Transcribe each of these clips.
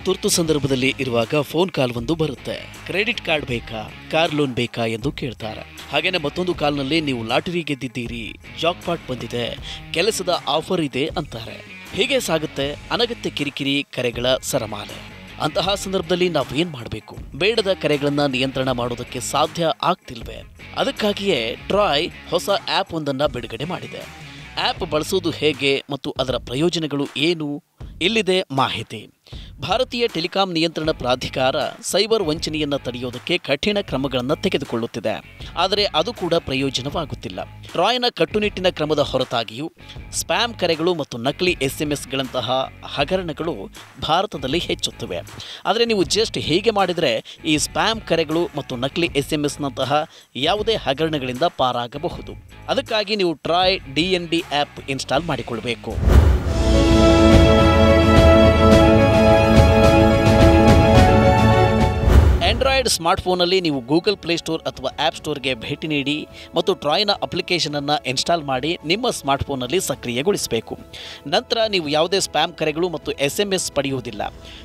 ತುರ್ತು ಸಂದರ್ಭದಲ್ಲಿ ಇರುವಾಗ ಫೋನ್ ಕಾಲ್ ಒಂದು ಬರುತ್ತೆ. ಕ್ರೆಡಿಟ್ ಕಾರ್ಡ್ ಬೇಕಾ, ಕಾರ್ ಲೋನ್ ಬೇಕಾ ಎಂದು ಕೇಳ್ತಾರೆ. ಹಾಗೇನೆ ಮತ್ತೊಂದು ಕಾಲ್ನಲ್ಲಿ ನೀವು ಲಾಟರಿ ಗೆದ್ದಿದ್ದೀರಿ, ಜಾಕ್ಪಾಟ್ ಬಂದಿದೆ, ಕೆಲಸದ ಆಫರ್ ಇದೆ ಅಂತಾರೆ. ಹೀಗೆ ಸಾಗುತ್ತೆ ಅನಗತ್ಯ ಕಿರಿಕಿರಿ ಕರೆಗಳ ಸರಮಾಲೆ. ಅಂತಹ ಸಂದರ್ಭದಲ್ಲಿ ನಾವೇನ್ ಮಾಡಬೇಕು? ಬೇಡದ ಕರೆಗಳನ್ನ ನಿಯಂತ್ರಣ ಮಾಡೋದಕ್ಕೆ ಸಾಧ್ಯ ಆಗ್ತಿಲ್ವೇ? ಅದಕ್ಕಾಗಿಯೇ ಟ್ರಾಯ್ ಹೊಸ ಆ್ಯಪ್ ಒಂದನ್ನು ಬಿಡುಗಡೆ ಮಾಡಿದೆ. ಆ್ಯಪ್ ಬಳಸೋದು ಹೇಗೆ ಮತ್ತು ಅದರ ಪ್ರಯೋಜನಗಳು ಏನು? ಇಲ್ಲಿದೆ ಮಾಹಿತಿ. ಭಾರತೀಯ ಟೆಲಿಕಾಂ ನಿಯಂತ್ರಣ ಪ್ರಾಧಿಕಾರ ಸೈಬರ್ ವಂಚನೆಯನ್ನು ತಡೆಯೋದಕ್ಕೆ ಕಠಿಣ ಕ್ರಮಗಳನ್ನು ತೆಗೆದುಕೊಳ್ಳುತ್ತಿದೆ. ಆದರೆ ಅದು ಕೂಡ ಪ್ರಯೋಜನವಾಗುತ್ತಿಲ್ಲ. ಟ್ರಾಯ್ನ ಕಟ್ಟುನಿಟ್ಟಿನ ಕ್ರಮದ ಹೊರತಾಗಿಯೂ ಸ್ಪ್ಯಾಮ್ ಕರೆಗಳು ಮತ್ತು ನಕಲಿ SMS-ಗಳಂತಹ ಹಗರಣಗಳು ಭಾರತದಲ್ಲಿ ಹೆಚ್ಚುತ್ತಿವೆ. ಆದರೆ ನೀವು ಜಸ್ಟ್ ಹೀಗೆ ಮಾಡಿದರೆ ಈ ಸ್ಪ್ಯಾಮ್ ಕರೆಗಳು ಮತ್ತು ನಕಲಿ SMS-ನಂತಹ ಯಾವುದೇ ಹಗರಣಗಳಿಂದ ಪಾರಾಗಬಹುದು. ಅದಕ್ಕಾಗಿ ನೀವು ಟ್ರಾಯ್ DND ಆ್ಯಪ್ ಇನ್ಸ್ಟಾಲ್ ಮಾಡಿಕೊಳ್ಳಬೇಕು. ಆಂಡ್ರಾಯ್ಡ್ ಸ್ಮಾರ್ಟ್ಫೋನಲ್ಲಿ ನೀವು ಗೂಗಲ್ ಪ್ಲೇಸ್ಟೋರ್ ಅಥವಾ ಆ್ಯಪ್ ಸ್ಟೋರ್ಗೆ ಭೇಟಿ ನೀಡಿ ಮತ್ತು ಟ್ರಾಯ್ನ ಅಪ್ಲಿಕೇಶನನ್ನು ಇನ್ಸ್ಟಾಲ್ ಮಾಡಿ ನಿಮ್ಮ ಸ್ಮಾರ್ಟ್ಫೋನಲ್ಲಿ ಸಕ್ರಿಯಗೊಳಿಸಬೇಕು. ನಂತರ ನೀವು ಯಾವುದೇ ಸ್ಪ್ಯಾಮ್ ಕರೆಗಳು ಮತ್ತು SMS ಪಡೆಯುವುದಿಲ್ಲ.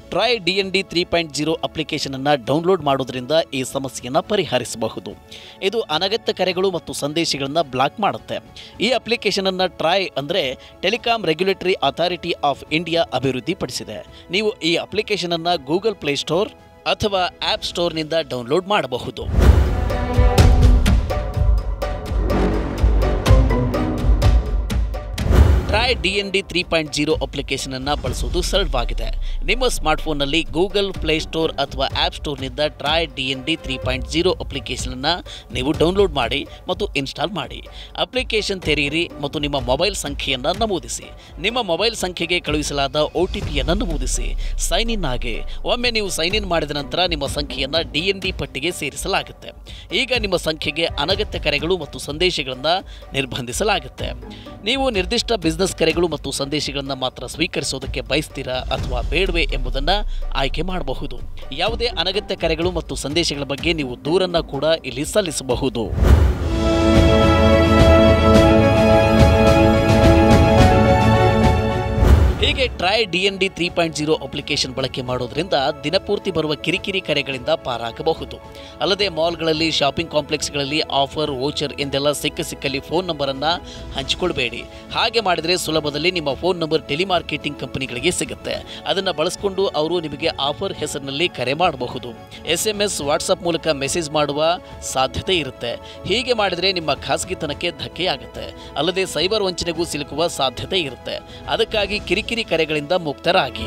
ಟ್ರಾಯ್ DND 3.0 ಅಪ್ಲಿಕೇಶನನ್ನು ಡೌನ್ಲೋಡ್ ಮಾಡೋದ್ರಿಂದ ಈ ಸಮಸ್ಯೆಯನ್ನು ಪರಿಹರಿಸಬಹುದು. ಇದು ಅನಗತ್ಯ ಕರೆಗಳು ಮತ್ತು ಸಂದೇಶಗಳನ್ನು ಬ್ಲಾಕ್ ಮಾಡುತ್ತೆ. ಈ ಅಪ್ಲಿಕೇಶನನ್ನು ಟ್ರಾಯ್ ಅಂದರೆ telecom regulatory authority of India ಅಭಿವೃದ್ಧಿಪಡಿಸಿದೆ. ನೀವು ಈ ಅಪ್ಲಿಕೇಶನನ್ನು ಗೂಗಲ್ ಪ್ಲೇಸ್ಟೋರ್ ಅಥವಾ ಆ್ಯಪ್ ಸ್ಟೋರ್ನಿಂದ ಡೌನ್ಲೋಡ್ ಮಾಡಬಹುದು. ಟ್ರಾಯ್ DND 3.0 ಅಪ್ಲಿಕೇಶನನ್ನು ಬಳಸುವುದು ಸರಳವಾಗಿದೆ. ನಿಮ್ಮ ಸ್ಮಾರ್ಟ್ಫೋನ್ನಲ್ಲಿ ಗೂಗಲ್ ಪ್ಲೇಸ್ಟೋರ್ ಅಥವಾ ಆ್ಯಪ್ ಸ್ಟೋರ್ನಿಂದ ಟ್ರಾಯ್ DND 3.0 ಅಪ್ಲಿಕೇಶನನ್ನು ನೀವು ಡೌನ್ಲೋಡ್ ಮಾಡಿ ಮತ್ತು ಇನ್ಸ್ಟಾಲ್ ಮಾಡಿ. ಅಪ್ಲಿಕೇಶನ್ ತೆರೆಯಿರಿ ಮತ್ತು ನಿಮ್ಮ ಮೊಬೈಲ್ ಸಂಖ್ಯೆಯನ್ನು ನಮೂದಿಸಿ. ನಿಮ್ಮ ಮೊಬೈಲ್ ಸಂಖ್ಯೆಗೆ ಕಳುಹಿಸಲಾದ OTPಯನ್ನು ನಮೂದಿಸಿ. ಸೈನ್ ಇನ್ ಆಗಿ. ಒಮ್ಮೆ ನೀವು ಸೈನ್ ಇನ್ ಮಾಡಿದ ನಂತರ ನಿಮ್ಮ ಸಂಖ್ಯೆಯನ್ನು DND ಪಟ್ಟಿಗೆ ಸೇರಿಸಲಾಗುತ್ತೆ. ಈಗ ನಿಮ್ಮ ಸಂಖ್ಯೆಗೆ ಅನಗತ್ಯ ಕರೆಗಳು ಮತ್ತು ಸಂದೇಶಗಳನ್ನು ನಿರ್ಬಂಧಿಸಲಾಗುತ್ತೆ. ನೀವು ನಿರ್ದಿಷ್ಟ ಬಿಸ್ನೆಸ್ ಕರೆಗಳು ಮತ್ತು ಸಂದೇಶಗಳನ್ನು ಮಾತ್ರ ಸ್ವೀಕರಿಸೋದಕ್ಕೆ ಬಯಸ್ತೀರಾ ಅಥವಾ ಬೇಡವೇ ಎಂಬುದನ್ನು ಆಯ್ಕೆ ಮಾಡಬಹುದು. ಯಾವುದೇ ಅನಗತ್ಯ ಕರೆಗಳು ಮತ್ತು ಸಂದೇಶಗಳ ಬಗ್ಗೆ ನೀವು ದೂರನ್ನು ಕೂಡ ಇಲ್ಲಿ ಸಲ್ಲಿಸಬಹುದು. ಹೀಗೆ ಟ್ರಾಯ್ DND 3.0 ಅಪ್ಲಿಕೇಶನ್ ಬಳಕೆ ಮಾಡೋದ್ರಿಂದ ದಿನಪೂರ್ತಿ ಬರುವ ಕಿರಿಕಿರಿ ಕರೆಗಳಿಂದ ಪಾರಾಗಬಹುದು. ಅಲ್ಲದೆ ಮಾಲ್ಗಳಲ್ಲಿ, ಶಾಪಿಂಗ್ ಕಾಂಪ್ಲೆಕ್ಸ್ಗಳಲ್ಲಿ ಆಫರ್, ವೋಚರ್ ಎಂದೆಲ್ಲ ಸಿಕ್ಕಲ್ಲಿ ಫೋನ್ ನಂಬರನ್ನು ಹಂಚಿಕೊಳ್ಬೇಡಿ. ಹಾಗೆ ಮಾಡಿದರೆ ಸುಲಭದಲ್ಲಿ ನಿಮ್ಮ ಫೋನ್ ನಂಬರ್ ಟೆಲಿಮಾರ್ಕೆಟಿಂಗ್ ಕಂಪನಿಗಳಿಗೆ ಸಿಗುತ್ತೆ. ಅದನ್ನು ಬಳಸಿಕೊಂಡು ಅವರು ನಿಮಗೆ ಆಫರ್ ಹೆಸರಿನಲ್ಲಿ ಕರೆ ಮಾಡಬಹುದು. SMS, ವಾಟ್ಸಪ್ ಮೂಲಕ ಮೆಸೇಜ್ ಮಾಡುವ ಸಾಧ್ಯತೆ ಇರುತ್ತೆ. ಹೀಗೆ ಮಾಡಿದರೆ ನಿಮ್ಮ ಖಾಸಗಿತನಕ್ಕೆ ಧಕ್ಕೆಯಾಗುತ್ತೆ. ಅಲ್ಲದೆ ಸೈಬರ್ ವಂಚನೆಗೂ ಸಿಲುಕುವ ಸಾಧ್ಯತೆ ಇರುತ್ತೆ. ಅದಕ್ಕಾಗಿ ಕಿರಿಕಿರಿ ಕರೆಗಳಿಂದ ಮುಕ್ತರಾಗಿ.